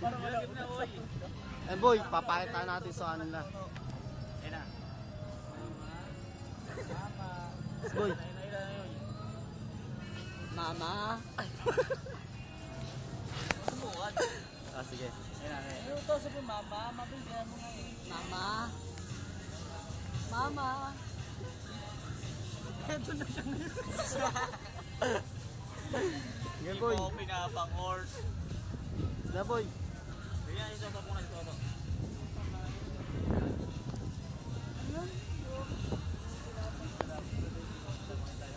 Para wala na, oy. Eh boy, papakita natin sa kanila. Ayun na. Boy. Mama. Sumukan. Ah, sige. Ayun na. Ayun to, sabi mama. Mabigyan mo nga eh. Mama. Mama. Ito na siya ngayon. Sige boy. Hindi ko pinapang horse. Na boy. Ayan, ito pa muna ito.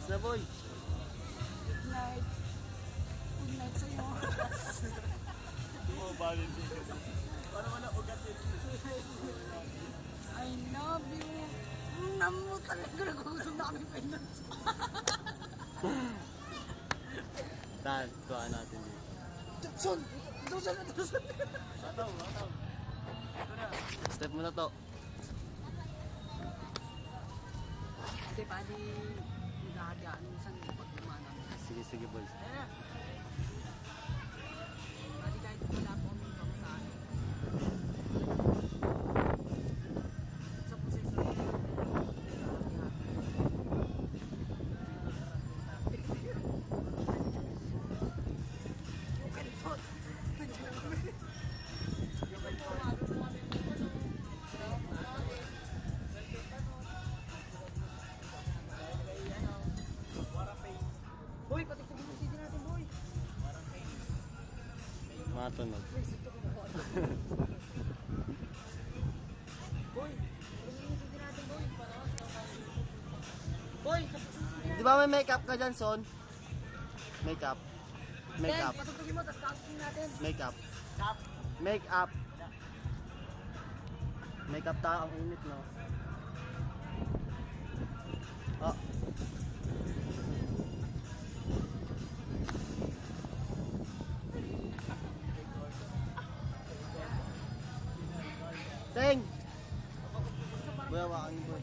Na boy. Good night. Good night sa'yo. Oh, balin dito. Para wala ugat yun. I love you. Namo talaga nagugutom na kami pa yun. Dahil, tuwaan natin dito. Jackson! Jackson! Lataw. Ito na. Step mo na to. Hindi pa, di naghahadyaan minsan pag lumanan. Sige boy. Ayun na. Pwede kahit wala po kami pamasahe. Sa proseso rin. Boy, patiktigin yung CD natin, boy. Matunog. Boy, patiktigin yung CD natin, boy. Boy, Di ba may makeup ka dyan, Son? Makeup. Makeup. patutugin mo, tapos kakasing natin. Makeup. Stop. Makeup. Makeup ta, ang init, no? Oh. Teng! Boy, hawakan mo, boy.